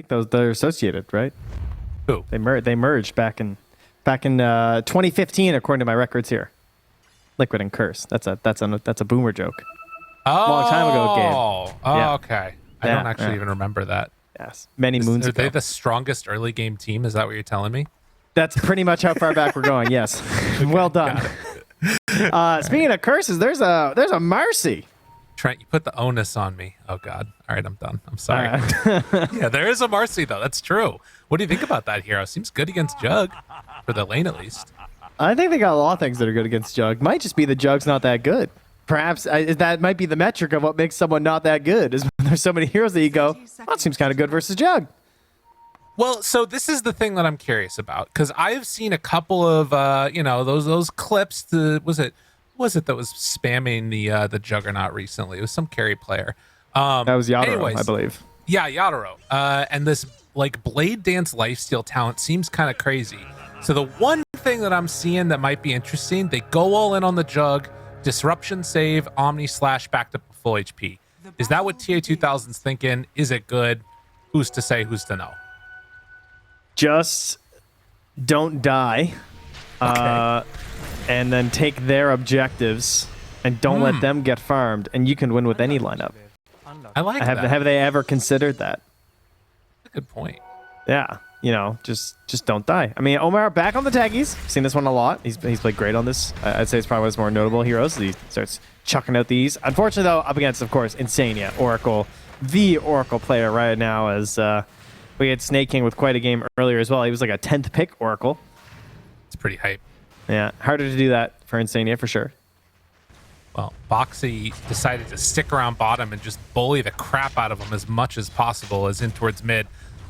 think they're associated, right? Who? They merged back in 2015, according to my records here. Liquid and Curse. That's a boomer joke. Long time ago, Gabe. Yeah. Okay. I don't actually even remember that. Yes, many moons ago. Are they the strongest early game team? Is that what you're telling me? That's pretty much how far back we're going. Yes. Well done. Speaking of curses, there's a Marcy. Trent, you put the onus on me. Oh God. All right, I'm done. I'm sorry. Yeah, there is a Marcy though. That's true. What do you think about that hero? Seems good against Jug, for the lane at least. I think they got a lot of things that are good against Jug. Might just be the Jug's not that good. Perhaps that might be the metric of what makes someone not that good. Is when there's so many heroes that you go, that seems kind of good versus Jug. Well, so this is the thing that I'm curious about, because I've seen a couple of those clips. Was it that was spamming the Juggernaut recently? It was some carry player. That was Yadro, I believe. Yeah, Yadro. And this like Blade Dance lifesteal talent seems kind of crazy. So the one thing that I'm seeing that might be interesting, they go all in on the Jug, disruption save, Omni slash back to full HP. Is that what TA2000's thinking? Is it good? Who's to say? Who's to know? Just don't die, and then take their objectives and don't let them get farmed, and you can win with any lineup. I like that. Have they ever considered that? That's a good point. Yeah, just don't die. I mean, Omar back on the taggies. Seen this one a lot. He's played great on this. I'd say it's probably one of his more notable heroes. He starts chucking out these. Unfortunately, though, up against, of course, Insania, Oracle, the Oracle player right now, as we had Snake King with quite a game earlier as well. He was like a 10th pick Oracle. It's pretty hype. Yeah, harder to do that for Insania for sure. Well, Boxy decided to stick around bottom and just bully the crap out of him as much as possible as in towards mid.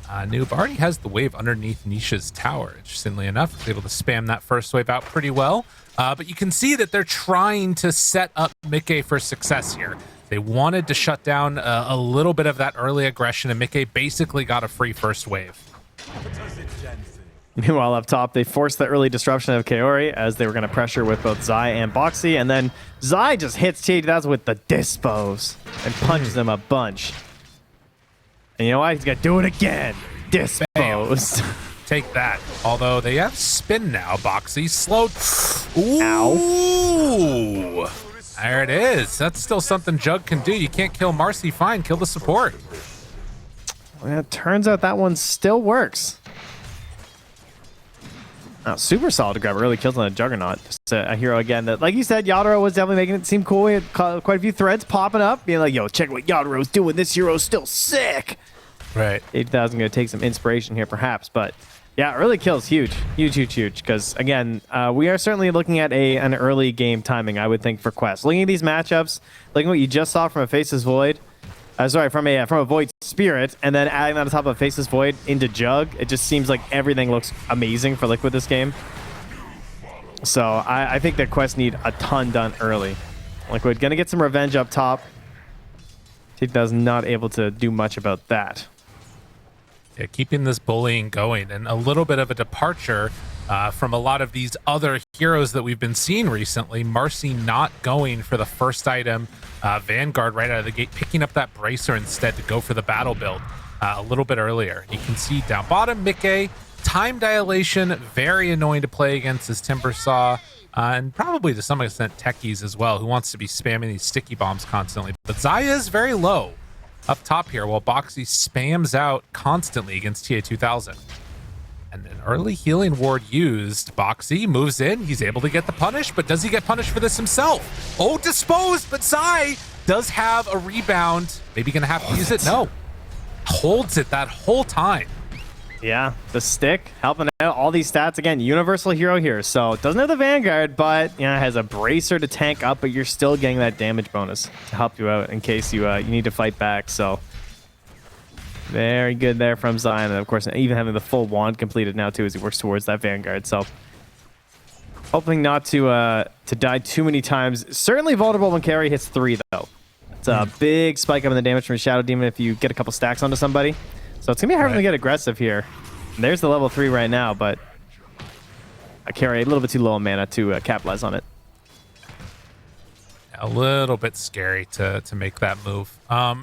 Noob already has the wave underneath Nisha's tower, interestingly enough. Was able to spam that first wave out pretty well. But you can see that they're trying to set up Mickey for success here. They wanted to shut down a little bit of that early aggression, and Mickey basically got a free first wave. Meanwhile, up top, they forced the early disruption of Kaori as they were going to pressure with both Zai and Boxy, and then Zai just hits TA2000 with the dispos and punches him a bunch. And you know what? He's going to do it again. Dispos. Take that. Although they have spin now, Boxy. Slowed. Ooh. Ow. There it is. That's still something Jug can do. You can't kill Marcy. Fine. Kill the support. Well, it turns out that one still works. Super solid to grab early kills on a Juggernaut. Just a hero again that, like you said, Yadro was definitely making it seem cool. We had quite a few threads popping up, being like, yo, check what Yadro's doing. This hero's still sick. Right. 8,000 going to take some inspiration here, perhaps. But yeah, early kills, huge. Huge. Because, again, we are certainly looking at an early game timing, I would think, for Quest. Looking at these matchups, looking at what you just saw from a Faceless Void, from a Void Spirit, and then adding that on top of Faceless Void into Jug, it just seems like everything looks amazing for Liquid this game. So I think that Quest need a ton done early. Liquid gonna get some revenge up top. TA2000 not able to do much about that. Yeah, keeping this bullying going, and a little bit of a departure from a lot of these other heroes that we've been seeing recently. Marcy not going for the first item. Vanguard right out of the gate, picking up that bracer instead to go for the battle build a little bit earlier. You can see down bottom, Mickey, time dilation, very annoying to play against his Timber Saw, and probably to some extent Techies as well, who wants to be spamming these sticky bombs constantly. But Zaya is very low up top here, while Boxy spams out constantly against TA2000. And an early healing ward used. Boxy moves in. He's able to get the punish, but does he get punished for this himself? Oh, disposed, but Zai does have a rebound. Maybe gonna have to use it. No. Holds it that whole time. Yeah, the stick helping out all these stats. Again, universal hero here. So doesn't have the Vanguard, but has a bracer to tank up, but you're still getting that damage bonus to help you out in case you need to fight back. So very good there from Zion, and of course even having the full wand completed now too as he works towards that Vanguard. So hoping not to die too many times. Certainly vulnerable when carry hits 3 though. It's a big spike up in the damage from Shadow Demon if you get a couple stacks onto somebody. So it's gonna be hard to get aggressive here. And there's the level 3 right now, but I carry a little bit too low on mana to capitalize on it. A little bit scary to make that move.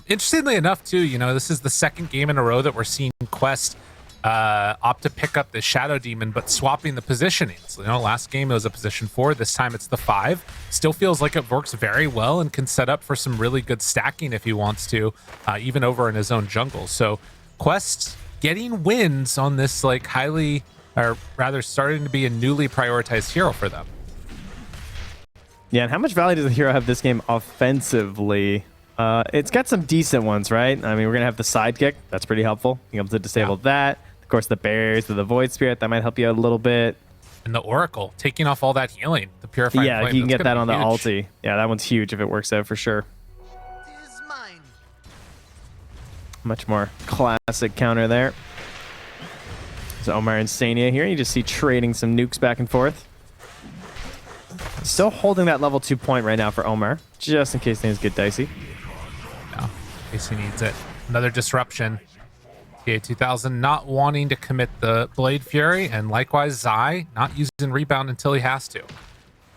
Interestingly enough, too, you know, this is the second game in a row that we're seeing Quest opt to pick up the Shadow Demon, but swapping the positionings. You know, last game it was a position 4. This time it's the 5. Still feels like it works very well and can set up for some really good stacking if he wants to, even over in his own jungle. So Quest getting wins on this, like, highly, or rather starting to be a newly prioritized hero for them. Yeah, and how much value does the hero have this game offensively? It's got some decent ones, right? I mean, we're going to have the sidekick. That's pretty helpful. Being able to disable that. Of course, the barriers to the Void Spirit. That might help you out a little bit. And the Oracle, taking off all that healing. The Purifying Yeah, Flame, you can get that on the huge. ulti. Yeah, that one's huge if it works out for sure. Much more classic counter there. So Omar and Sania here. You just see trading some nukes back and forth. Still holding that level 2 point right now for Omar, just in case things get dicey. No, in case he needs it. Another disruption. TA2000 not wanting to commit the Blade Fury, and likewise Zai not using rebound until he has to.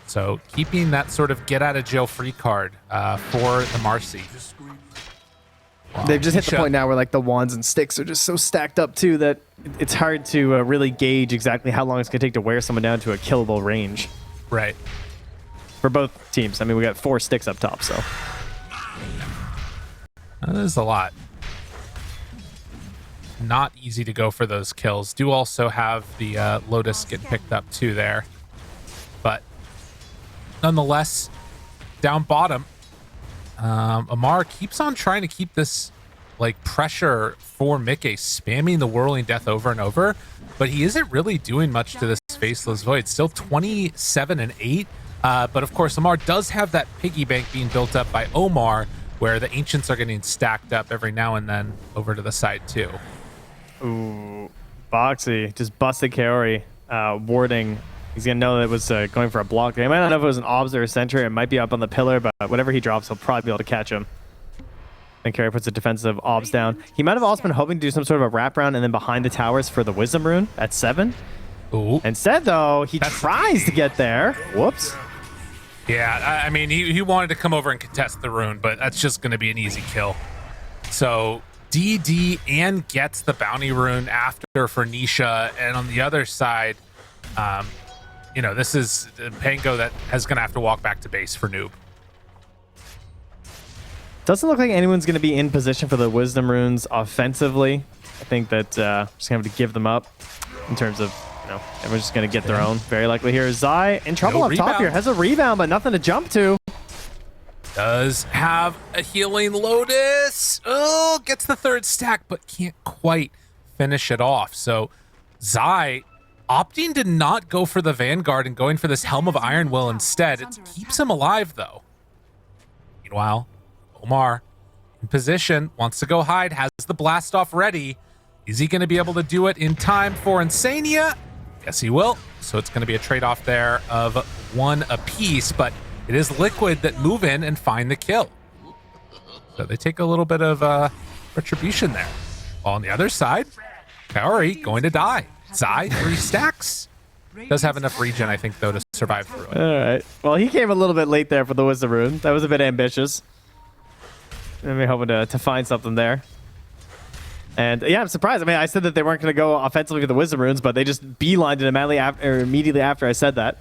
So keeping that sort of get out of jail free card for the Marcy. Wow. They've just hit the point now where like the wands and sticks are just so stacked up too that it's hard to really gauge exactly how long it's going to take to wear someone down to a killable range. Right. For both teams. I mean, we got 4 sticks up top, so. That is a lot. Not easy to go for those kills. Do also have the Lotus get picked up too there. But nonetheless, down bottom, Amar keeps on trying to keep this like pressure for Mickey, spamming the Whirling Death over and over, but he isn't really doing much to this Faceless Void. Still 27 and 8. But of course, Amar does have that piggy bank being built up by Omar, where the Ancients are getting stacked up every now and then over to the side too. Ooh, Boxy just busted Kaori, warding. He's gonna know that it was going for a block. He might not know if it was an obs or a sentry. It might be up on the pillar, but whatever he drops, he'll probably be able to catch him. And Kaori puts a defensive obs down. He might have also been hoping to do some sort of a wraparound and then behind the towers for the Wisdom Rune at 7. Ooh. Instead, though, he tries to get there. Whoops. Yeah, I mean, he wanted to come over and contest the rune, but that's just going to be an easy kill. So DD and gets the bounty rune after for Nisha, and on the other side, you know, this is Pango that is going to have to walk back to base for Noob. Doesn't look like anyone's going to be in position for the Wisdom Runes offensively. I think that just going to have to give them up in terms of, you know, everyone's just going to get their own. Very likely here. Zai in trouble up top here. Has a rebound, but nothing to jump to. Does have a healing Lotus. Oh, gets the 3rd stack, but can't quite finish it off. So Zai opting to not go for the Vanguard and going for this Helm of Iron Will instead. It keeps him alive, though. Meanwhile, Omar in position, wants to go hide, has the blast off ready. Is he going to be able to do it in time for Insania? Yes, he will. So it's going to be a trade-off there of 1 apiece, but it is Liquid that move in and find the kill. So they take a little bit of retribution there. While on the other side, Kaori going to die. Zai, 3 stacks. Does have enough regen, I think, though, to survive through it. All right. Well, he came a little bit late there for the Wisdom Rune. That was a bit ambitious. Maybe hoping to find something there. And yeah, I'm surprised. I mean, I said that they weren't going to go offensively with the Wisdom Runes, but they just beelined it immediately after I said that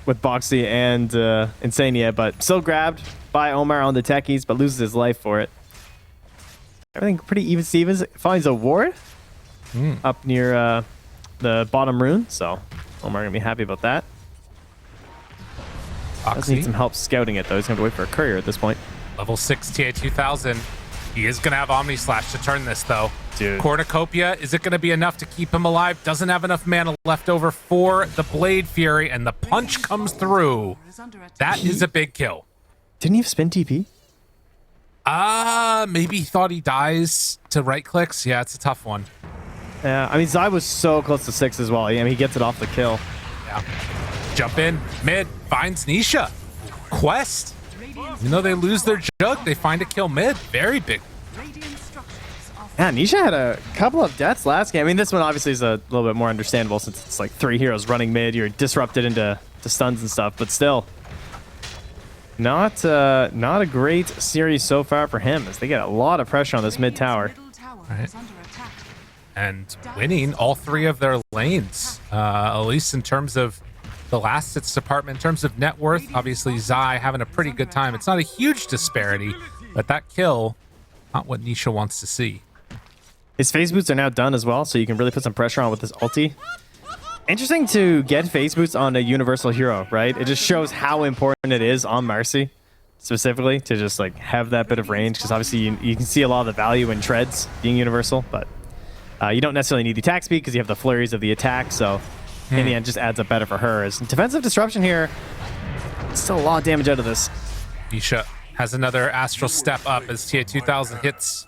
with Boxy and Insania, but still grabbed by Omar on the techies, but loses his life for it. Everything pretty even Stevens finds a ward up near the bottom rune, so Omar gonna be happy about that. Does need some help scouting it though. He's gonna have to wait for a courier at this point. Level 6 TA2000. He is gonna have Omni Slash to turn this though. Dude. Cornucopia, is it gonna be enough to keep him alive? Doesn't have enough mana left over for the Blade Fury, and the punch comes through. That is a big kill. Didn't he have spin TP? Maybe he thought he dies to right clicks. Yeah, it's a tough one. Yeah, I mean, Zai was so close to 6 as well. I mean, he gets it off the kill. Yeah. Jump in, mid, finds Nisha. Quest. Even though they lose their jug, they find a kill mid. Very big. Yeah, Nisha had a couple of deaths last game. I mean, this one obviously is a little bit more understandable since it's like 3 heroes running mid. You're disrupted into stuns and stuff, but still. Not a great series so far for him, as they get a lot of pressure on this mid tower. Right. And winning all 3 of their lanes, at least in terms of the last hits department. In terms of net worth, obviously Zai having a pretty good time. It's not a huge disparity, but that kill, not what Nisha wants to see. His phase boots are now done as well, so you can really put some pressure on with his ulti. Interesting to get phase boots on a universal hero, right? It just shows how important it is on Marcy, specifically, to just like have that bit of range, because obviously you can see a lot of the value in treads being universal, but you don't necessarily need the attack speed because you have the flurries of the attack, so in the end just adds up better for her. As defensive disruption here, still a lot of damage out of this. Nisha has another astral step up as TA2000 hits,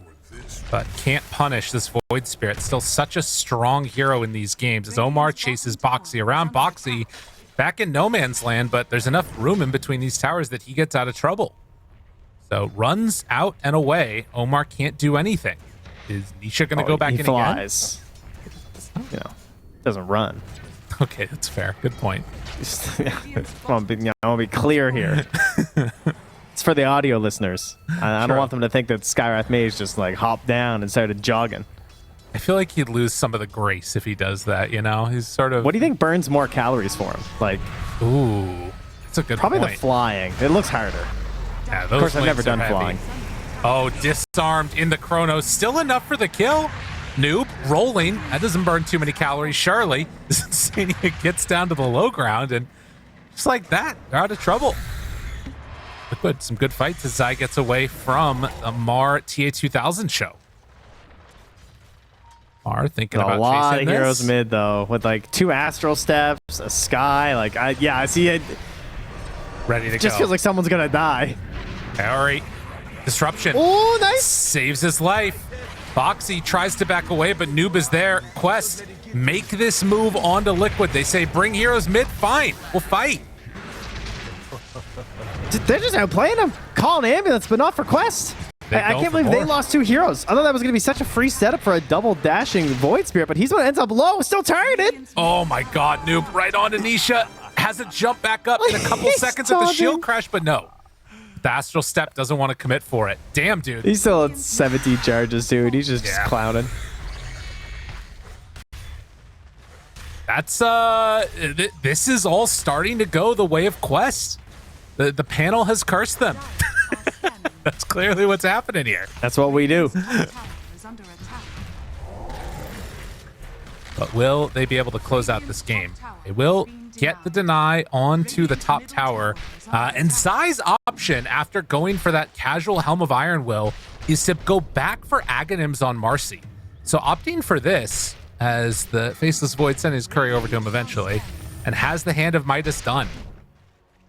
but can't punish this Void Spirit. Still such a strong hero in these games as Omar chases Boxy around. Boxy back in no man's land, but there's enough room in between these towers that he gets out of trouble. So runs out and away. Omar can't do anything. Is Nisha going to go back in flies. Again? You know, doesn't run. Okay, that's fair. Good point. I want to be clear here. It's for the audio listeners. I don't want them to think that Skywrath Mage just like hopped down and started jogging. I feel like he'd lose some of the grace if he does that, you know? He's sort of... What do you think burns more calories for him? Like, ooh, that's a good probably point. The flying. It looks harder. Yeah, those of course, I've never links are done heavy. flying. Oh, disarmed in the chrono. Still enough for the kill. Noob rolling. That doesn't burn too many calories. Surely. Zania gets down to the low ground, and just like that, they're out of trouble. But good. Some good fights as Zai gets away from a Mar TA2000 show. Mar thinking about a lot chasing of heroes this. mid though, with like 2 astral steps, a sky. Like, I see it. Ready to It just go. feels like someone's gonna die. Harry. Disruption. Oh, nice. Saves his life. Boxy tries to back away, but Noob is there. Quest, make this move onto Liquid. They say, bring heroes mid. Fine, we'll fight. They're just outplaying him. Call an ambulance, but not for Quest. I can't believe they lost 2 heroes. I thought that was going to be such a free setup for a double dashing Void Spirit, but he's the one that ends up low, still targeted. Oh my god, Noob, right on to Nisha. Has a jump back up in a couple seconds at the shield crash, but no. The Astral Step doesn't want to commit for it. Damn, dude. He's still at 17 charges, dude. He's just clowning. That's, this is all starting to go the way of Quest. The panel has cursed them. That's clearly what's happening here. That's what we do. But will they be able to close out this game? They will get the deny onto the top tower. And Zai's option after going for that casual Helm of Iron Will is to go back for Aghanims on Marcy. So opting for this as the Faceless Void sends his Curry over to him eventually and has the Hand of Midas done.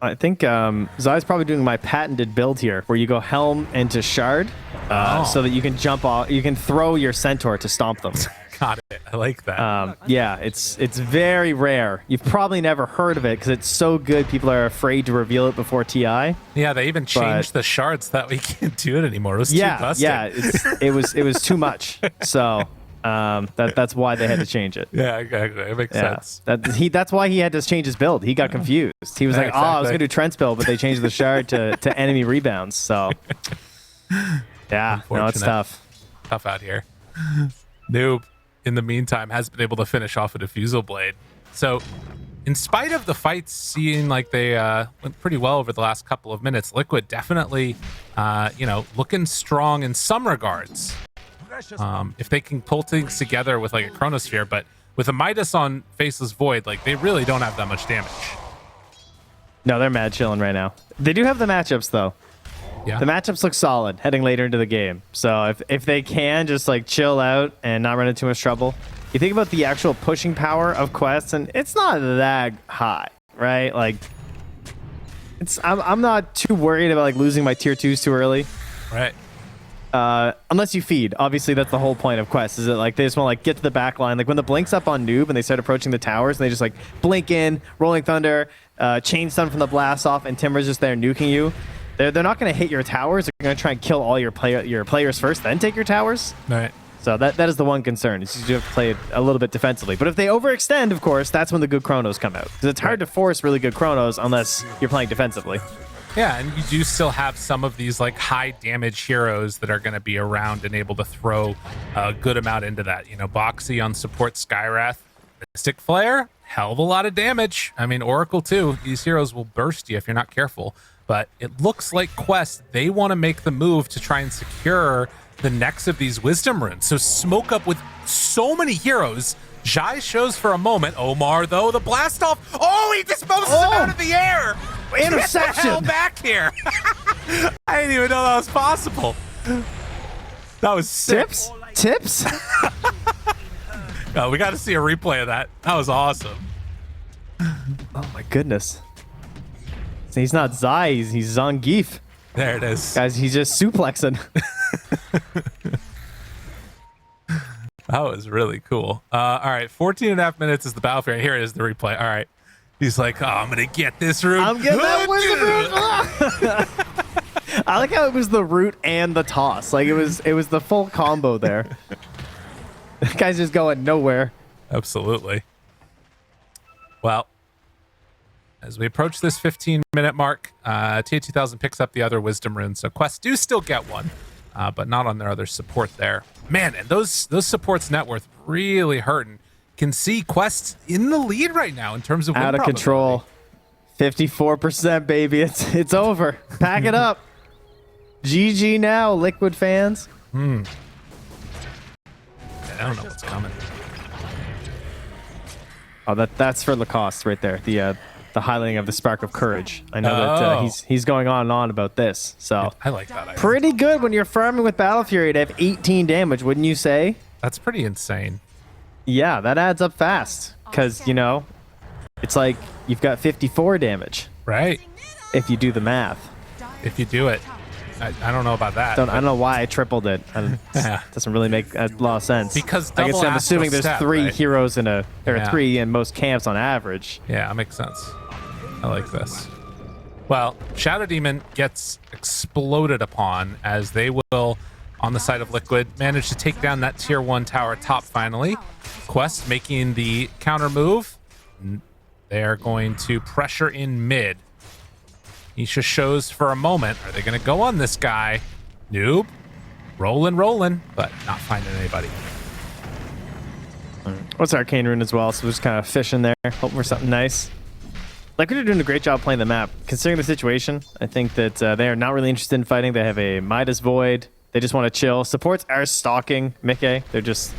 I think Zai's probably doing my patented build here, where you go Helm into Shard, so that you can jump off, you can throw your Centaur to stomp them. Got it. I like that. Yeah, it's very rare. You've probably never heard of it because it's so good. People are afraid to reveal it before TI. Yeah, they even changed the shards that we can't do it anymore. It was too busted. Yeah, it was too much. So that's why they had to change it. Yeah, exactly. It makes sense. That's why he had to change his build. He got confused. He was like, exactly. "Oh, I was gonna do Trent's build, but they changed the shard to enemy rebounds." So yeah, no, it's tough. Tough out here. Noob, in the meantime, has been able to finish off a Diffusal Blade. So, in spite of the fights seeming like they went pretty well over the last couple of minutes, Liquid definitely, looking strong in some regards. If they can pull things together with like a Chronosphere, but with a Midas on Faceless Void, like they really don't have that much damage. No, they're mad chilling right now. They do have the matchups though. Yeah. The matchups look solid heading later into the game. So if they can just like chill out and not run into too much trouble, you think about the actual pushing power of Quest, and it's not that high, right? Like, I'm not too worried about like losing my tier 2s too early. Right. Unless you feed. Obviously, that's the whole point of Quest, is that like they just want to like get to the back line. Like when the blink's up on Noob and they start approaching the towers and they just like blink in, Rolling Thunder, chain stun from the blast off, and Timber's just there nuking you. They're not going to hit your towers. They're going to try and kill all your players first, then take your towers. Right. So that is the one concern. Is you have to play it a little bit defensively. But if they overextend, of course, that's when the good chronos come out. Because it's hard to force really good chronos unless you're playing defensively. Yeah, and you do still have some of these like high damage heroes that are going to be around and able to throw a good amount into that. You know, Boxy on support Skywrath, Mystic Flare, hell of a lot of damage. I mean, Oracle too. These heroes will burst you if you're not careful. But it looks like Quest, they want to make the move to try and secure the next of these Wisdom Runes. So Smoke Up with so many heroes. Jai shows for a moment. Omar, though, the blast off. Oh, he disposes him out of the air. Interception. Get the hell back here. I didn't even know that was possible. That was sick. Tips? Oh, we got to see a replay of that. That was awesome. Oh my goodness. So he's not Zai, he's Zangief. There it is. Guys, he's just suplexing. That was really cool. All right, 14 and a half minutes is the battlefield. Here it is, the replay. All right. He's like, oh, I'm going to get this root. I'm getting that Wisdom Root. I like how it was the root and the toss. Like it was the full combo there. The guy's just going nowhere. Absolutely. Well, as we approach this 15-minute mark, TA2000 picks up the other Wisdom Runes. So Quest do still get one, but not on their other support there. Man, and those supports net worth really hurting. Can see Quest in the lead right now in terms of win out of control. 54%, baby. It's over. Pack it up. GG now, Liquid fans. I don't know what's coming. Oh, that's for Lacoste right there. The highlighting of the spark of courage. I know that he's going on and on about this. So I like that idea. Pretty good when you're farming with Battle Fury to have 18 damage, wouldn't you say? That's pretty insane. Yeah, that adds up fast. Because, you know, it's like you've got 54 damage. Right. If you do the math. If you do it. I don't know about that. I don't know why I tripled it. Yeah. Doesn't really make a lot of sense. Because I guess I'm assuming there's three right? heroes three in most camps on average. Yeah, that makes sense. I like this. Well, Shadow Demon gets exploded upon as they will, on the side of Liquid, manage to take down that tier 1 tower top finally. Quest making the counter move. They are going to pressure in mid. Nisha shows for a moment. Are they going to go on this guy? Noob. Rolling, but not finding anybody. What's Arcane Rune as well, so we're just kind of fishing there, hoping for something nice. Liquid are doing a great job playing the map. Considering the situation, I think that they are not really interested in fighting. They have a Midas Void. They just want to chill. Supports are stalking Mickey. They're just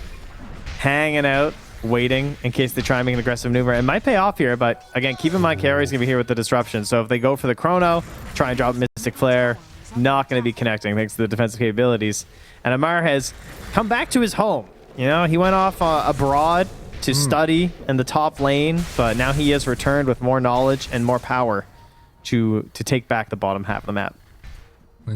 hanging out, waiting in case they try and make an aggressive maneuver. It might pay off here, but again, keep in mind Carry's going to be here with the disruption. So if they go for the Chrono, try and drop Mystic Flare, not going to be connecting thanks to the defensive capabilities. And Amar has come back to his home. You know, he went off abroad to study in the top lane, but now he has returned with more knowledge and more power to take back the bottom half of the map.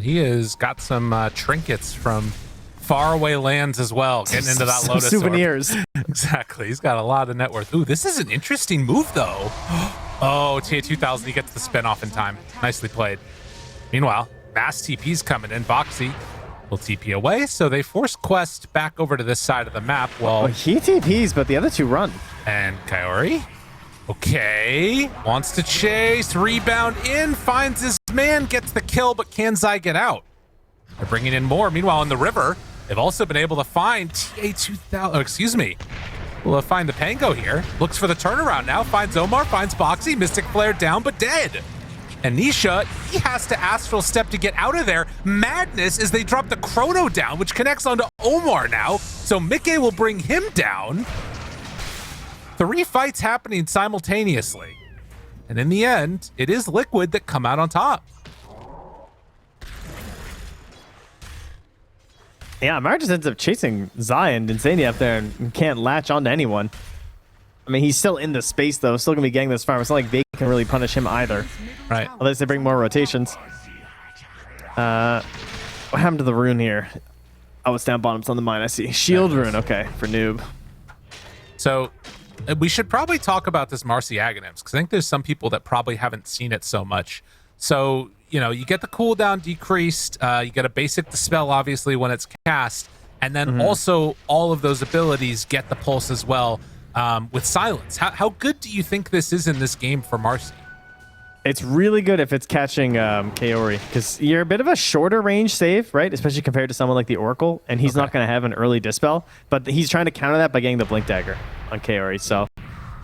He has got some trinkets from faraway lands as well, getting into that Lotus souvenirs. Exactly. He's got a lot of net worth. Ooh, this is an interesting move, though. Oh, TA2000, he gets the spin off in time. Nicely played. Meanwhile, mass TP's coming in. Boxy will TP away, so they force Quest back over to this side of the map. Well, he TPs, but the other two run. And Kaori, okay, wants to chase, rebound in, finds his man, gets the kill, but can Zai get out? They're bringing in more. Meanwhile, in the river, they've also been able to find TA2000, We'll find the Pango here. Looks for the turnaround now, finds Omar, finds Boxy, Mystic Flare down, but dead. And Nisha, he has to Astral Step to get out of there. Madness as they drop the Chrono down, which connects onto Omar now. So Mickey will bring him down. 3 fights happening simultaneously. And in the end, it is Liquid that come out on top. Yeah, Amar just ends up chasing Zion and Insania up there and can't latch onto anyone. I mean, he's still in the space, though. Still going to be getting this farm. It's not like they can really punish him either. Right. Unless they bring more rotations. What happened to the rune here? Oh, it's down bottom. It's on the mine. I see. Shield rune. Okay, for noob. So we should probably talk about this Marcy Aghanims, because I think there's some people that probably haven't seen it so much. So, you know, you get the cooldown decreased. You get a basic dispel, obviously, when it's cast. And then also all of those abilities get the pulse as well. With silence. How good do you think this is in this game for Marcy? It's really good if it's catching Kaori, because you're a bit of a shorter range save, right? Especially compared to someone like the Oracle, and he's not going to have an early Dispel, but he's trying to counter that by getting the Blink Dagger on Kaori. So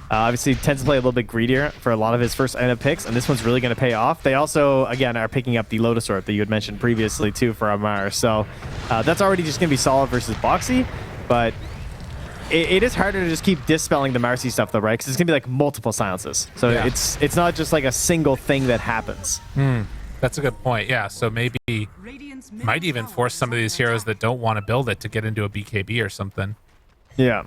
obviously tends to play a little bit greedier for a lot of his first item picks, and this one's really going to pay off. They also, again, are picking up the Lotus Orb that you had mentioned previously too for Amar. So that's already just going to be solid versus Boxy, but it is harder to just keep dispelling the Marcy stuff though, right? Because it's gonna be like multiple silences. So yeah, it's not just like a single thing that happens. That's a good point. Yeah, so maybe might even force some of these heroes that don't want to build it to get into a BKB or something. Yeah.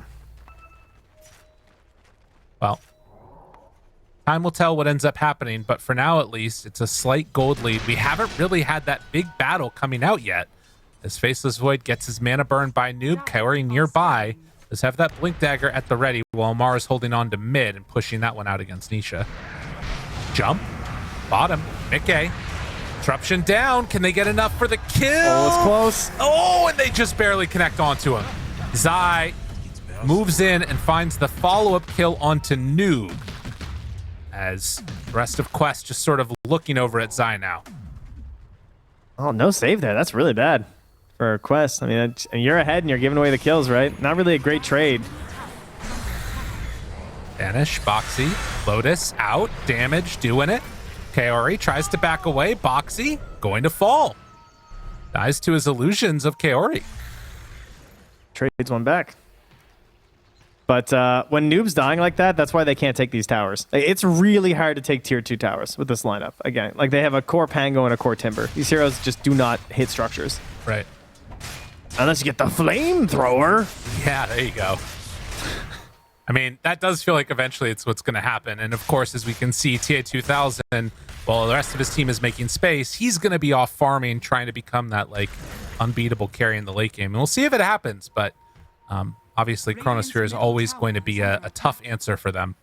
Well, time will tell what ends up happening, but for now at least, it's a slight gold lead. We haven't really had that big battle coming out yet. As Faceless Void gets his mana burned by Noob, Kaori nearby. Let's have that Blink Dagger at the ready while Amar is holding on to mid and pushing that one out against Nisha. Jump. Bottom. Mickey. Disruption down. Can they get enough for the kill? Oh, it's close. Oh, and they just barely connect onto him. Zai moves in and finds the follow-up kill onto Noob, as the rest of Quest just sort of looking over at Zai now. Oh, no save there. That's really bad for Quest. I mean, you're ahead and you're giving away the kills, right? Not really a great trade. Vanish, Boxy, Lotus, out, damage, doing it. Kaori tries to back away. Boxy, going to fall. Dies to his illusions of Kaori. Trades one back. But when Noob's dying like that, that's why they can't take these towers. It's really hard to take tier 2 towers with this lineup. Again, like they have a core Pango and a core Timber. These heroes just do not hit structures. Right. Unless you get the flamethrower. Yeah, there you go. I mean, that does feel like eventually it's what's going to happen. And of course, as we can see, TA2000, while the rest of his team is making space, he's going to be off farming, trying to become that like unbeatable carry in the late game. And we'll see if it happens. But obviously, Chronosphere is always going to be a tough answer for them.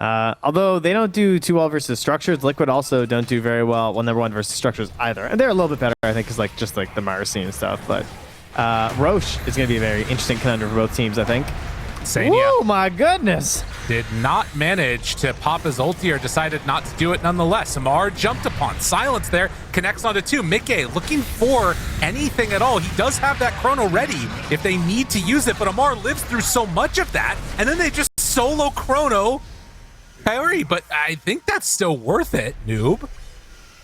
Although they don't do too well versus structures, Liquid also don't do very well when they're one versus structures either. And they're a little bit better, I think, because like just like the Marcy and stuff. But Roche is going to be a very interesting conundrum for both teams, I think. Sanya. Oh my goodness! Did not manage to pop his ulti or decided not to do it nonetheless. Amar jumped upon. Silence there. Connects onto 2. Mickey looking for anything at all. He does have that chrono ready if they need to use it, but Amar lives through so much of that, and then they just solo chrono Kaori, but I think that's still worth it, Noob.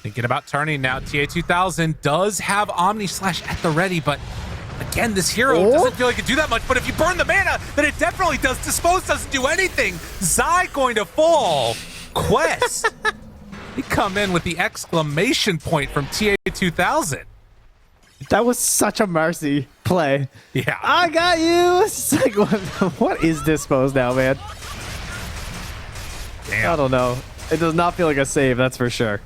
Thinking about turning now. TA2000 does have Omni Slash at the ready, but again, this hero doesn't feel like it can do that much, but if you burn the mana, then it definitely does. Dispose doesn't do anything. Zai going to fall. Quest. He come in with the exclamation point from TA2000. That was such a Marcy play. Yeah. I got you. It's like, what is Dispose now, man? Damn. I don't know. It does not feel like a save, that's for sure.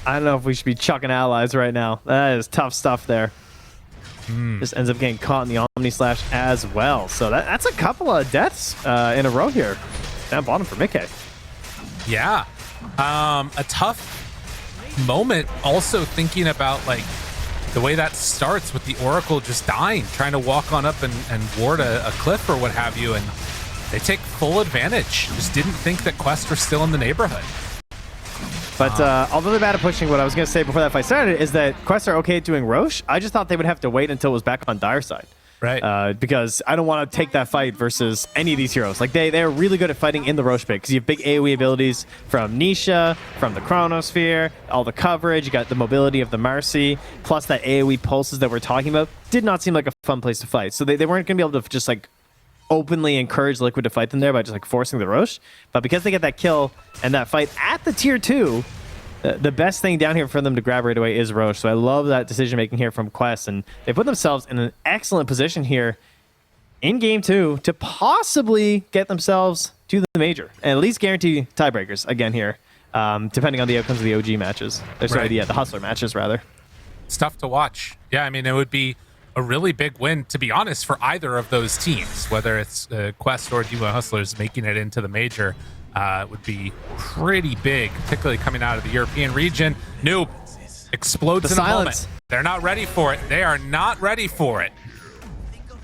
I don't know if we should be chucking allies right now. That is tough stuff there. Just ends up getting caught in the Omni Slash as well. So that's a couple of deaths in a row here. Down bottom for Mickey. Yeah. A tough moment also thinking about like the way that starts with the Oracle just dying, trying to walk on up and ward a cliff or what have you, and they take full advantage. Just didn't think that Quest were still in the neighborhood. But although they're bad at pushing, what I was going to say before that fight started is that Quest are okay at doing Roche. I just thought they would have to wait until it was back on Dire side. Right. Because I don't want to take that fight versus any of these heroes. Like, they're really good at fighting in the Roche pick because you have big AoE abilities from Nisha, from the Chronosphere, all the coverage, you got the mobility of the Marcy, plus that AoE pulses that we're talking about. Did not seem like a fun place to fight. So they weren't going to be able to just, like, openly encourage Liquid to fight them there by just like forcing the Roche. But because they get that kill and that fight at the tier 2, the best thing down here for them to grab right away is Roche. So I love that decision making here from Quest, and they put themselves in an excellent position here in game 2 to possibly get themselves to the major and at least guarantee tiebreakers again here, depending on the outcomes of the OG matches. Sorry, the Hustler matches rather. It's tough to watch. Yeah, I mean, it would be a really big win, to be honest, for either of those teams, whether it's Quest or Duo Hustlers making it into the major. Would be pretty big, particularly coming out of the European region. Noob explodes in a moment. They're not ready for it. They are not ready for it.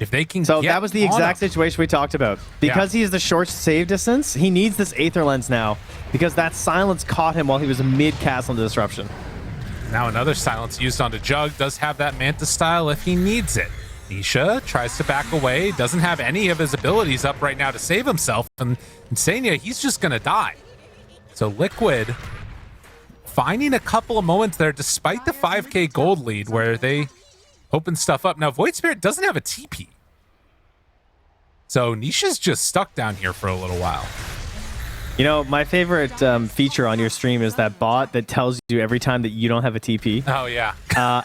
If they can So get that was the exact on him. situation we talked about. Because he has the short save distance, he needs this Aether Lens now. Because that silence caught him while he was mid-cast on the disruption. Now another silence used onto Jug. Does have that Manta style if he needs it. Nisha tries to back away. Doesn't have any of his abilities up right now to save himself. And Insania, he's just going to die. So Liquid finding a couple of moments there despite the 5k gold lead where they open stuff up. Now Void Spirit doesn't have a TP. So Nisha's just stuck down here for a little while. You know, my favorite feature on your stream is that bot that tells you every time that you don't have a TP. Oh, yeah.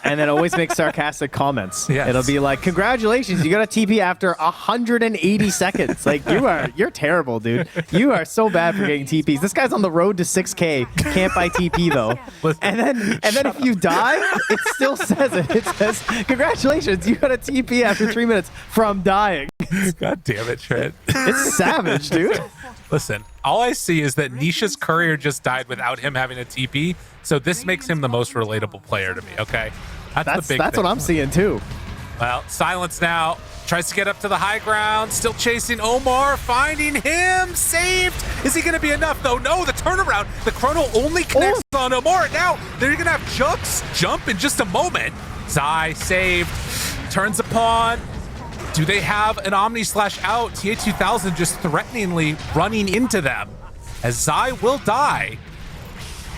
And then always makes sarcastic comments. Yes. It'll be like, congratulations, you got a TP after 180 seconds. Like, you're terrible, dude. You are so bad for getting TPs. This guy's on the road to 6K. Can't buy TP, though. And then if you die, it still says it. It says, congratulations, you got a TP after 3 minutes from dying. God damn it, Trent. It's savage, dude. Listen, all I see is that Nisha's courier just died without him having a TP, so this makes him the most relatable player to me, okay? That's the big That's thing. what I'm seeing, too. Well, Silence now tries to get up to the high ground, still chasing Omar, finding him, saved. Is he going to be enough, though? No, the turnaround. The chrono only connects on Omar. Now, they're going to have Jux jump in just a moment. Zai saved, turns upon. Do they have an Omni slash out? TA2000 just threateningly running into them as Zai will die.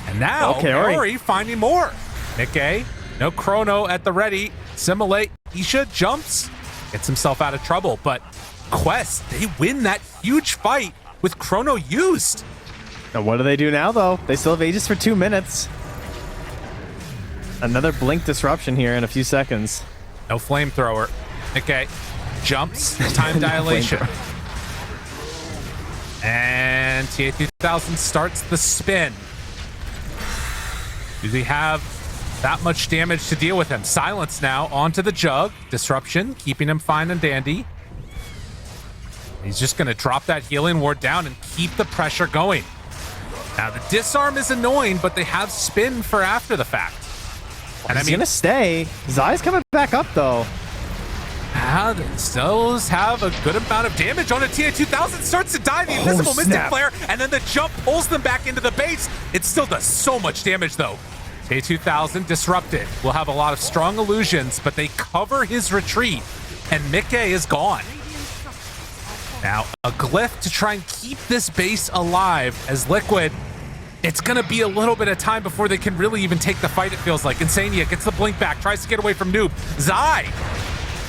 And now Ori finding more. Nikkei, no chrono at the ready. Simulate, Isha jumps, gets himself out of trouble. But Quest, they win that huge fight with chrono used. Now, what do they do now, though? They still have Aegis for 2 minutes. Another blink disruption here in a few seconds. No flamethrower. Nikkei jumps, time dilation. And TA2000 starts the spin. Do they have that much damage to deal with him? Silence now onto the Jug. Disruption, keeping him fine and dandy. He's just going to drop that healing ward down and keep the pressure going. Now, the disarm is annoying, but they have spin for after the fact. And He's going to stay. Zai's coming back up, though. Still have a good amount of damage on a TA2000. Starts to die, the invisible Mystic Flare, and then the jump pulls them back into the base. It still does so much damage, though. TA2000 disrupted. Will have a lot of strong illusions, but they cover his retreat, and Mikkei is gone. Now, a glyph to try and keep this base alive as Liquid. It's going to be a little bit of time before they can really even take the fight, it feels like. Insania gets the blink back, tries to get away from Noob. Zai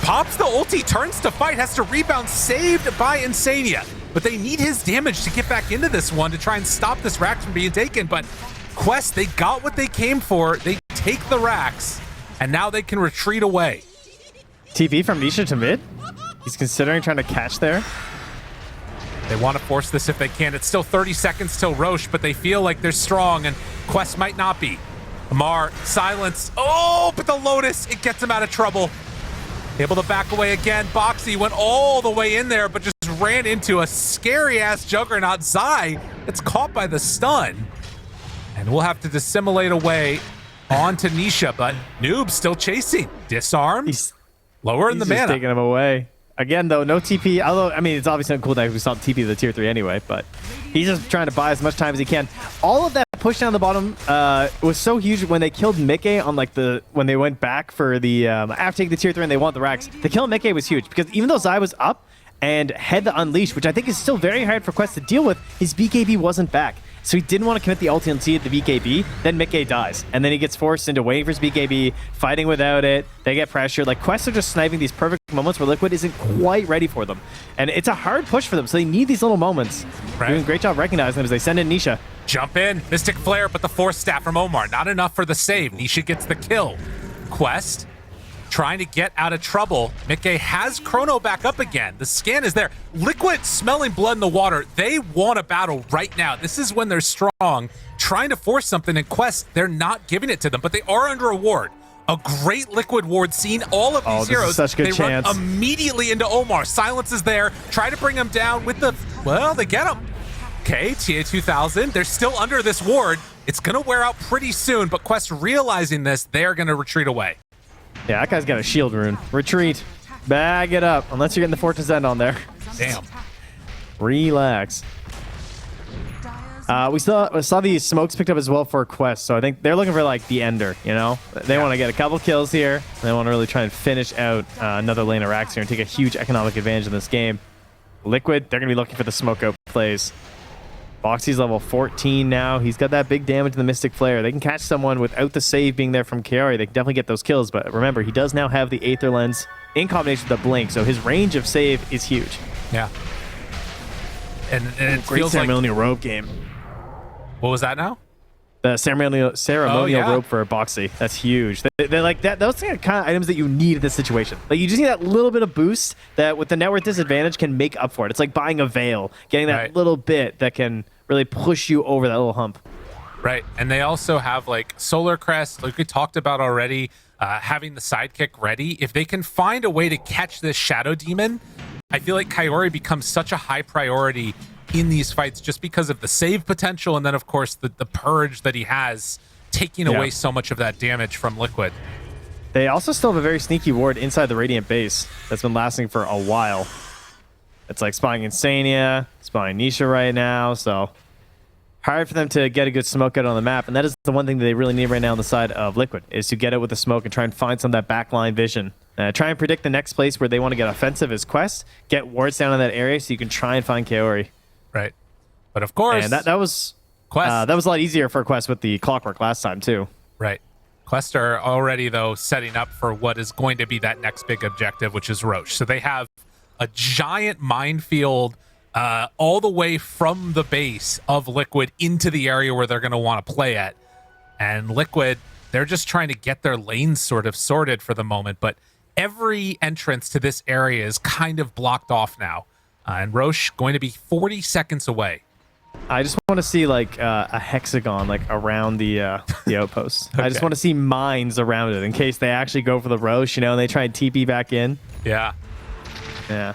pops the ulti, turns to fight, has to rebound, saved by Insania. But they need his damage to get back into this one to try and stop this Rax from being taken. But Quest, they got what they came for. They take the Rax, and now they can retreat away. TP from Nisha to mid? He's considering trying to catch there. They want to force this if they can. It's still 30 seconds till Roche, but they feel like they're strong, and Quest might not be. Amar, silence. Oh, but the Lotus, it gets him out of trouble. Able to back away again. Boxy went all the way in there, but just ran into a scary-ass Juggernaut. Zai, it's caught by the stun. And we'll have to dissimulate away onto Nisha, but Noob still chasing. Disarm. He's lower in the mana. He's taking him away. Again, though, no TP. Although, I mean, it's obviously not cool that we saw TP to the tier 3 anyway, but he's just trying to buy as much time as he can. All of that push down the bottom was so huge when they killed Mikkei on like when they went back for the after taking the tier 3 and they want the Rax. The kill on Mikkei was huge because even though Zai was up and had the Unleash, which I think is still very hard for Quest to deal with, his BKB wasn't back. So he didn't want to commit the ulti and see the BKB. Then Mikkei dies. And then he gets forced into waiting for his BKB, fighting without it. They get pressured. Like, Quest are just sniping these perfect moments where Liquid isn't quite ready for them. And it's a hard push for them, so they need these little moments. Right. Doing a great job recognizing them as they send in Nisha. Jump in. Mystic Flare, but the Force Staff from Omar. Not enough for the save. Nisha gets the kill. Quest trying to get out of trouble. Mikkei has Chrono back up again. The scan is there. Liquid smelling blood in the water. They want a battle right now. This is when they're strong, trying to force something in Quest. They're not giving it to them, but they are under a ward. A great Liquid ward, seeing all of these heroes. Such a good chance. Run immediately into Omar. Silence is there. Try to bring him down with the... Well, they get him. Okay, TA2000. They're still under this ward. It's going to wear out pretty soon, but Quest realizing this, they're going to retreat away. Yeah, that guy's got a shield rune. Retreat. Bag it up. Unless you're getting the Fortress End on there. Damn. Relax. We saw these smokes picked up as well for a quest, so I think they're looking for like the ender, you know? They want to get a couple kills here. And they want to really try and finish out another lane of racks here and take a huge economic advantage in this game. Liquid, they're going to be looking for the smoke out plays. Boxy's level 14 now. He's got that big damage in the Mystic Flare. They can catch someone without the save being there from Kaori. They can definitely get those kills, but remember, he does now have the Aether Lens in combination with the Blink, so his range of save is huge. Yeah. And it Great feels like... ceremonial rope game. What was that now? The ceremonial yeah. rope for Boxy. That's huge. They're like that. Those are the kind of items that you need in this situation. Like you just need that little bit of boost that with the net worth disadvantage can make up for it. It's like buying a veil, getting that little bit that can really push you over that little hump. Right. And they also have like Solar Crest, like we talked about already, having the sidekick ready. If they can find a way to catch this Shadow Demon, I feel like Kaori becomes such a high priority in these fights just because of the save potential and then of course the purge that he has taking away so much of that damage from Liquid. They also still have a very sneaky ward inside the Radiant base that's been lasting for a while. It's like spying Insania, spying Nisha right now, so hard for them to get a good smoke out on the map, and that is the one thing that they really need right now on the side of Liquid, is to get it with the smoke and try and find some of that backline vision. Try and predict the next place where they want to get offensive as Quest, get wards down in that area so you can try and find Kaori. Right. But of course, and that was Quest. That was a lot easier for Quest with the clockwork last time too. Right. Quest are already though setting up for what is going to be that next big objective, which is Roche. So they have a giant minefield all the way from the base of Liquid into the area where they're going to want to play at. And Liquid, they're just trying to get their lanes sort of sorted for the moment, but every entrance to this area is kind of blocked off now. And Roche going to be 40 seconds away. I just want to see like a hexagon like around the outpost. Okay. I just want to see mines around it in case they actually go for the Roche, you know, and they try and TP back in. Yeah. Yeah.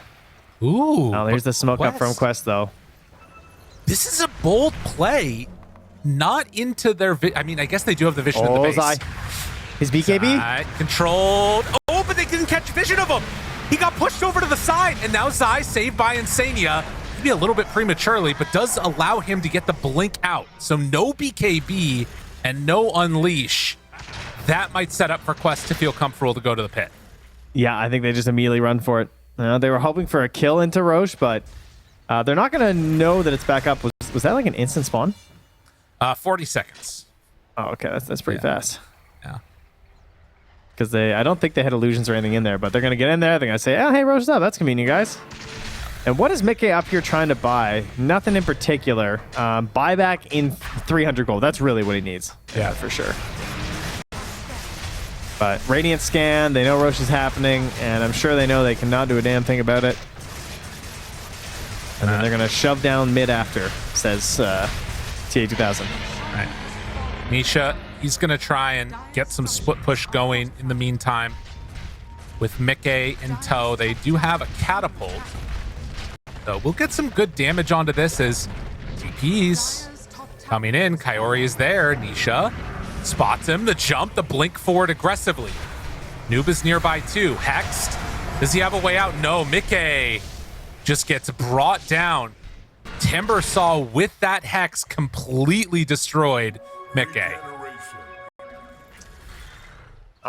Ooh. Oh, there's the smoke up from Quest though. This is a bold play. Not into their... I mean, I guess they do have the vision in the base. His BKB? Controlled. Oh, but they didn't catch vision of him. He got pushed over to the side, and now Zai saved by Insania. Maybe a little bit prematurely, but does allow him to get the blink out. So no BKB and no Unleash. That might set up for Quest to feel comfortable to go to the pit. Yeah, I think they just immediately run for it. They were hoping for a kill into Roche, but they're not going to know that it's back up. Was that like an instant spawn? 40 seconds. Oh, okay. That's pretty fast. Yeah. Because I don't think they had illusions or anything in there, but they're going to get in there. They're going to say, oh, hey, Roche's up. That's convenient, guys. And what is Mickey up here trying to buy? Nothing in particular. Buyback in 300 gold. That's really what he needs. Yeah, for sure. But Radiant scan. They know Roche is happening, and I'm sure they know they cannot do a damn thing about it. And then they're going to shove down mid after, says TA2000. All right. Misha, he's going to try and get some split push going in the meantime. With Mickey in tow, they do have a catapult. So we'll get some good damage onto this as TP's coming in. Kaori is there. Nisha spots him. The jump, the blink forward aggressively. Noob is nearby too. Hexed. Does he have a way out? No. Mickey just gets brought down. Timbersaw with that Hex completely destroyed Mickey.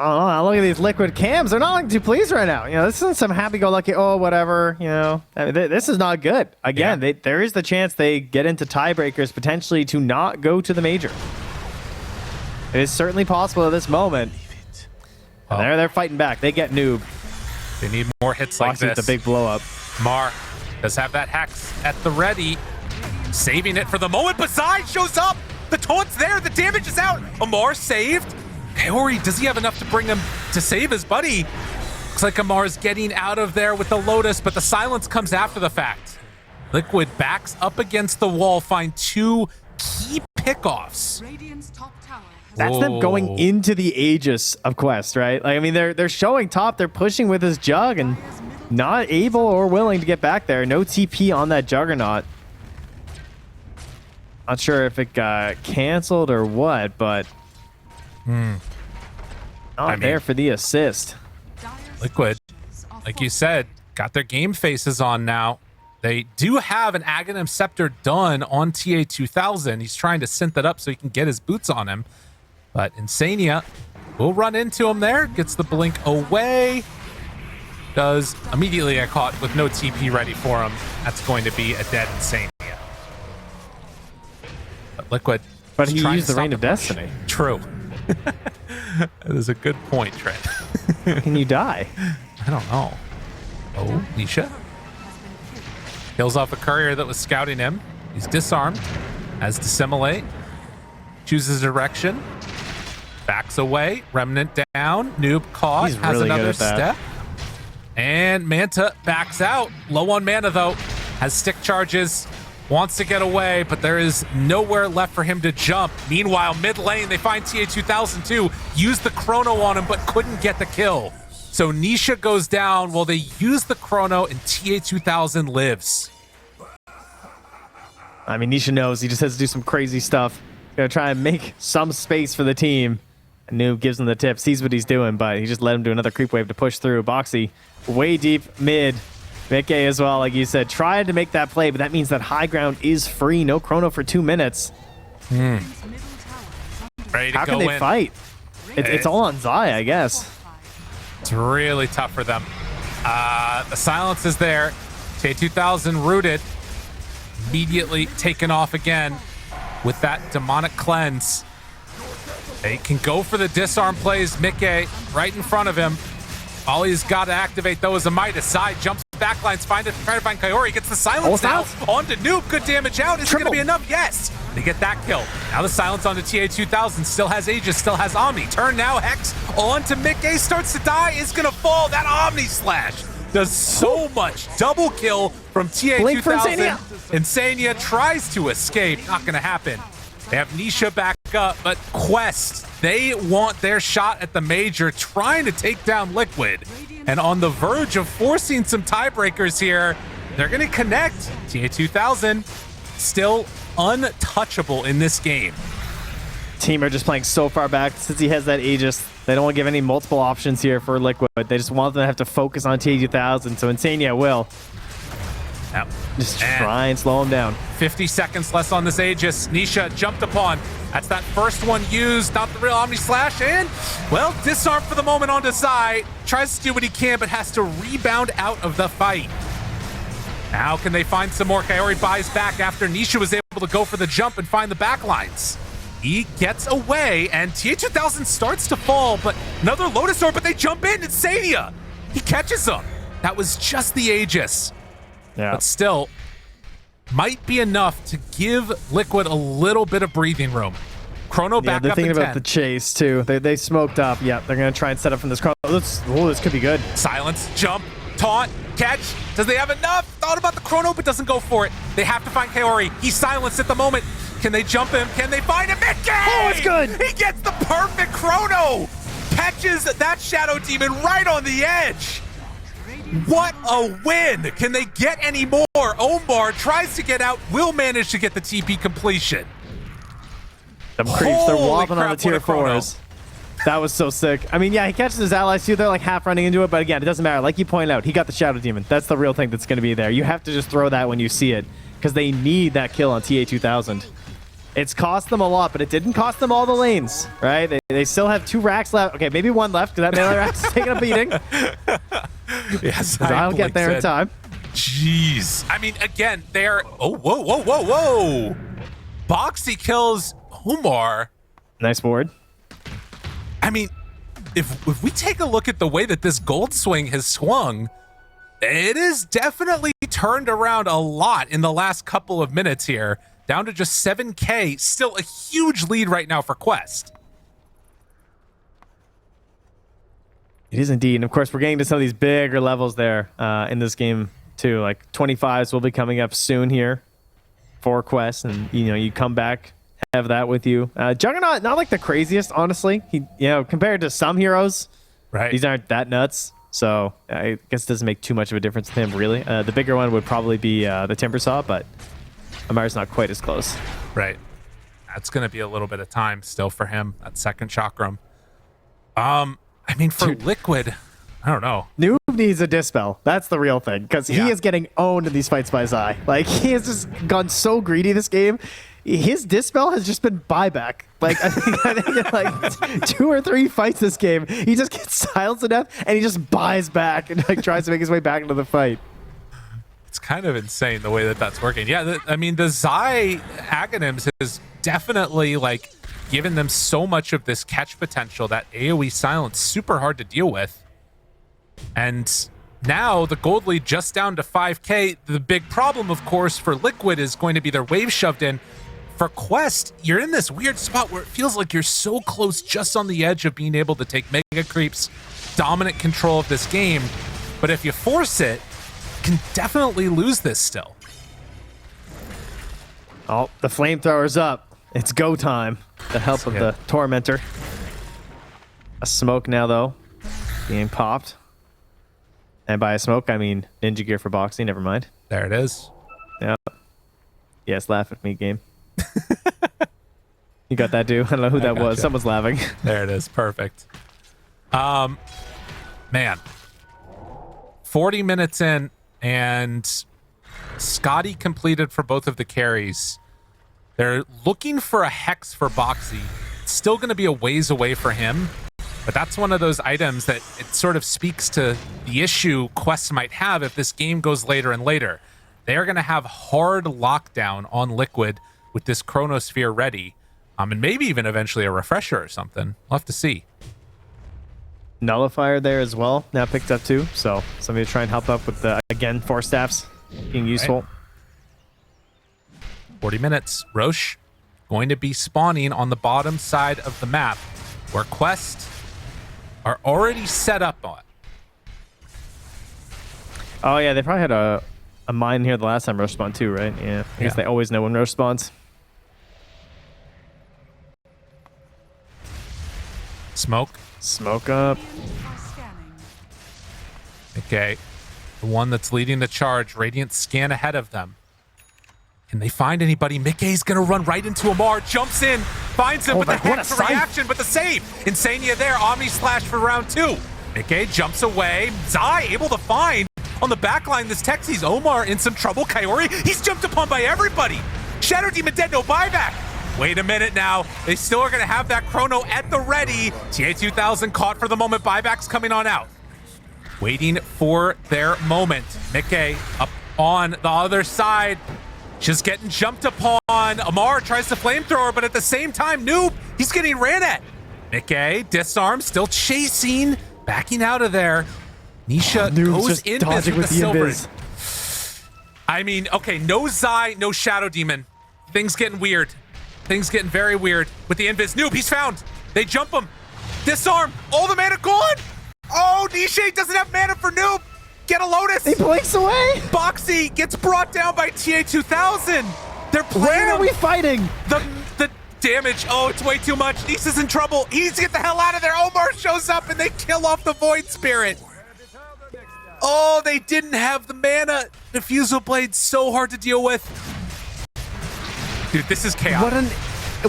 Oh, look at these Liquid cams. They're not looking too pleased right now. You know, this isn't some happy-go-lucky, oh, whatever, you know. I mean, this is not good. Again, there is the chance they get into tiebreakers potentially to not go to the major. It is certainly possible at this moment. And they're fighting back. They get Noob. They need more hits like this. The big blow-up. Mar does have that Hex at the ready. Saving it for the moment, but Zai shows up! The taunt's there, the damage is out! Amar saved? Kaori, does he have enough to bring him to save his buddy? Looks like Amar's getting out of there with the Lotus, but the silence comes after the fact. Liquid backs up against the wall, find two key pickoffs. That's them going into the Aegis of Quest, right? Like, I mean, they're showing top, they're pushing with his Jug, and not able or willing to get back there. No TP on that Juggernaut. Not sure if it got canceled or what, but not there for the assist. Liquid like you said, got their game faces on now. They do have an Aghanim Scepter done on TA2000. He's trying to synth it up so he can get his boots on him. But Insania will run into him there. Gets the blink away. Does immediately get caught with no TP ready for him. That's going to be a dead Insania. But Liquid. But he used the Reign of Destiny. True. That is a good point, Trent. How can you die? I don't know. Oh, Nisha. Kills off a courier that was scouting him. He's disarmed. Has Dissimulate. Chooses direction. Backs away. Remnant down. Noob caught. He's has really another good at that. step. And Manta backs out. Low on mana, though. Has stick charges. Wants to get away, but there is nowhere left for him to jump. Meanwhile, mid lane, they find TA2002. Used the chrono on him, but couldn't get the kill. So Nisha goes down while they use the chrono, and TA2000 lives. I mean, Nisha knows he just has to do some crazy stuff. Gonna try and make some space for the team. And Noob gives him the tip, sees what he's doing, but he just let him do another creep wave to push through. Boxy way deep mid. Mickey as well, like you said, tried to make that play, but that means that high ground is free. No chrono for 2 minutes. Ready to How go can they in. fight? It's all on Zai, I guess. It's really tough for them. The silence is there. J2000 rooted. Immediately taken off again with that demonic cleanse. They can go for the disarm plays. Mickey right in front of him. All he's got to activate, though, is a Midas. Side jumps backlines, try to find Kaori. Gets the silence now. Onto Noob. Good damage out. Is it going to be enough? Yes. They get that kill. Now the silence onto TA2000. Still has Aegis. Still has Omni. Turn now. Hex onto Mickey. Starts to die. Is going to fall. That Omni Slash does so much. Double kill from TA2000. Insania tries to escape. Not going to happen. They have Nisha back up, but Quest, they want their shot at the major, trying to take down Liquid. And on the verge of forcing some tiebreakers here, they're going to connect. TA2000 still untouchable in this game. Team are just playing so far back since he has that Aegis. They don't want to give any multiple options here for Liquid. They just want them to have to focus on TA2000, so Insania will. Yep. Just try and slow him down. 50 seconds less on this Aegis. Nisha jumped upon. That's that first one used, not the real Omni Slash, and, well, disarm for the moment onto Zai. Tries to do what he can, but has to rebound out of the fight. Now can they find some more? Kaori buys back after Nisha was able to go for the jump and find the backlines. He gets away, and TA2000 starts to fall, but another Lotus Orb, but they jump in. It's Sania. He catches them. That was just the Aegis. Yeah. But still, might be enough to give Liquid a little bit of breathing room. Chrono back they're up thinking in about 10. the chase, too. They smoked up. Yeah, they're going to try and set up from this chrono. This could be good. Silence, jump, taunt, catch. Does they have enough? Thought about the chrono, but doesn't go for it. They have to find Kaori. He's silenced at the moment. Can they jump him? Can they find him? Mickey! Oh, it's good! He gets the perfect chrono! Catches that Shadow Demon right on the edge. What a win! Can they get any more? Omar tries to get out, will manage to get the TP completion. Them creeps, they're Holy wobbling on crap, the tier what a chrono. 4s. That was so sick. I mean, yeah, he catches his allies too. They're like half running into it, but again, it doesn't matter. Like you point out, he got the Shadow Demon. That's the real thing that's going to be there. You have to just throw that when you see it, because they need that kill on TA2000. It's cost them a lot, but it didn't cost them all the lanes, right? They still have 2 racks left. Okay, maybe 1 left, because that melee rack's taking a beating. Yes, I'll get there in time. Jeez. I mean, again, they're... Oh, whoa, whoa, whoa, whoa. Boxy kills Umar. Nice board. I mean, if we take a look at the way that this gold swing has swung, it is definitely turned around a lot in the last couple of minutes here. Down to just 7K. Still a huge lead right now for Quest. It is indeed. And of course, we're getting to some of these bigger levels there in this game too. Like 25s will be coming up soon here for Quest. And, you know, you come back, have that with you. Juggernaut, not like the craziest, honestly. He, you know, compared to some heroes, Right. these aren't that nuts. So I guess it doesn't make too much of a difference to him, really. The bigger one would probably be the Timbersaw, but Amar's not quite as close. Right. That's going to be a little bit of time still for him, that second chakram. I mean, for Liquid, I don't know. Noob needs a dispel. That's the real thing, because he is getting owned in these fights by Zai. Like, he has just gone so greedy this game. His dispel has just been buyback. Like, I think in like 2 or 3 fights this game, he just gets silenced enough and he just buys back and like tries to make his way back into the fight. It's kind of insane the way that that's working. Yeah, I mean, the Zai Aghanims has definitely like given them so much of this catch potential, that AoE silence super hard to deal with. And now the gold lead just down to 5k. The big problem, of course, for Liquid is going to be their wave shoved in. For Quest, you're in this weird spot where it feels like you're so close, just on the edge of being able to take mega creeps, dominant control of this game. But if you force it, you can definitely lose this still. Oh, the flamethrower's up. It's go time. The help of the Tormentor. A smoke now, though, being popped. And by a smoke, I mean ninja gear for boxing. Never mind. There it is. Yeah. Yes, laugh at me, game. You got that, dude? I don't know who that was. Someone's laughing. There it is. Perfect. Man. 40 minutes in, and Scotty completed for both of the carries. They're looking for a Hex for Boxy. It's still going to be a ways away for him, but that's one of those items that it sort of speaks to the issue Quest might have if this game goes later and later. They're going to have hard lockdown on Liquid with this Chronosphere ready, and maybe even eventually a refresher or something. We'll have to see. Nullifier there as well, now picked up too, so somebody to try and help up with the, again, 4 staffs being useful. Right. 40 minutes. Roche going to be spawning on the bottom side of the map, where Quest are already set up on. Oh yeah, they probably had a mine here the last time Roche spawned too, right? Yeah, I guess they always know when Roche spawns. Smoke up. Okay. The one that's leading the charge. Radiant scan ahead of them. Can they find anybody? Mickey's gonna run right into Amar. Jumps in. Finds him with the Hex reaction, but the save. Insania there. Omni Slash for round 2. Mickey jumps away. Zai able to find on the backline this Texies. Omar in some trouble. Kaori, he's jumped upon by everybody. Shadow Demon dead, no buyback. Wait a minute now. They still are going to have that Chrono at the ready. TA2000 caught for the moment. Buybacks coming on out. Waiting for their moment. Mickey up on the other side. Just getting jumped upon. Amar tries to flamethrower, but at the same time, Noob, he's getting ran at. Mickey, disarm, still chasing. Backing out of there. Nisha goes invis with the silver. I mean, okay, no Zai, no Shadow Demon. Things getting weird. Things getting very weird with the invis. Noob, he's found. They jump him. Disarm. All the mana gone. Oh, Nisha doesn't have mana for Noob. Get a Lotus. He blinks away. Boxy gets brought down by TA2000. They're playing. Where are we fighting? The damage. Oh, it's way too much. Nisha's in trouble. He needs to get the hell out of there. Omar shows up and they kill off the Void Spirit. Oh, they didn't have the mana. Diffusal Blade so hard to deal with. Dude, this is chaos.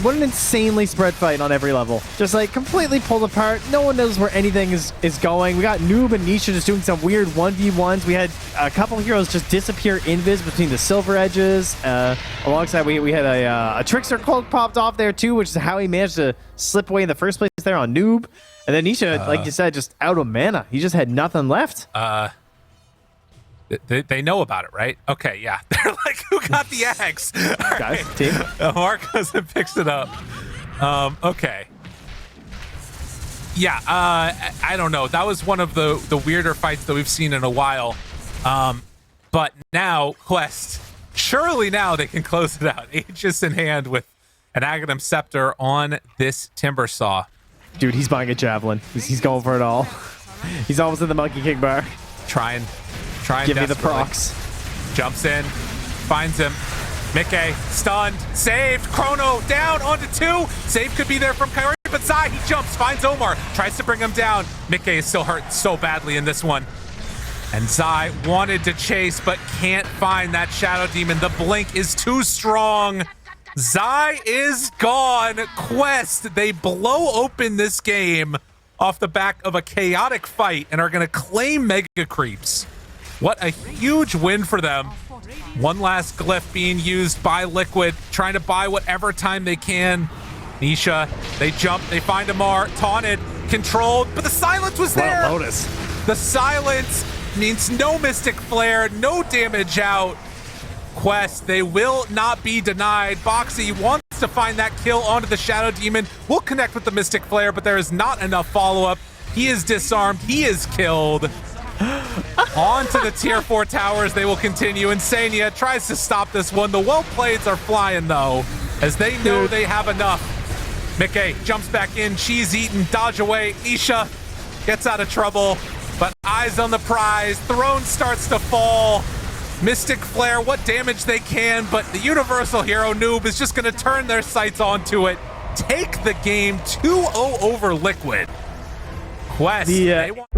What an insanely spread fight on every level. Just like completely pulled apart. No one knows where anything is going. We got Noob and Nisha just doing some weird 1v1s. We had a couple heroes just disappear invis between the silver edges. Alongside, we had a Trickster cloak popped off there too, which is how he managed to slip away in the first place there on Noob. And then Nisha, like you said, just out of mana. He just had nothing left. They know about it, right? Okay, yeah. They're like, who got the axe? Guys, team. Mark goes and picks it up. Okay. Yeah, I don't know. That was one of the weirder fights that we've seen in a while. But now, Quest, surely now they can close it out. Aegis in hand with an Aghanim Scepter on this Timber Saw. Dude, he's buying a Javelin. He's going for it all. He's almost in the Monkey King bar. Trying Give me the procs. Jumps in, finds him. Mickey stunned, saved. Chrono down onto 2. Save could be there from Kaori, but Zai, he jumps, finds Omar, tries to bring him down. Mickey is still hurt so badly in this one. And Zai wanted to chase, but can't find that Shadow Demon. The blink is too strong. Zai is gone. Quest, they blow open this game off the back of a chaotic fight and are going to claim Mega Creeps. What a huge win for them. One last glyph being used by Liquid, trying to buy whatever time they can. Nisha, they jump, they find Amar, taunted, controlled, but the silence was there. Well, Lotus. The silence means no Mystic Flare, no damage out. Quest, they will not be denied. Boxy wants to find that kill onto the Shadow Demon. Will connect with the Mystic Flare, but there is not enough follow-up. He is disarmed. He is killed. On to the tier 4 towers. They will continue. Insania tries to stop this one. The well-playeds are flying, though, as they know they have enough. Mickey jumps back in. Cheese eaten. Dodge away. Isha gets out of trouble, but eyes on the prize. Throne starts to fall. Mystic Flare, what damage they can, but the Universal Hero noob is just going to turn their sights onto it. Take the game 2-0 over Liquid. Quest, they want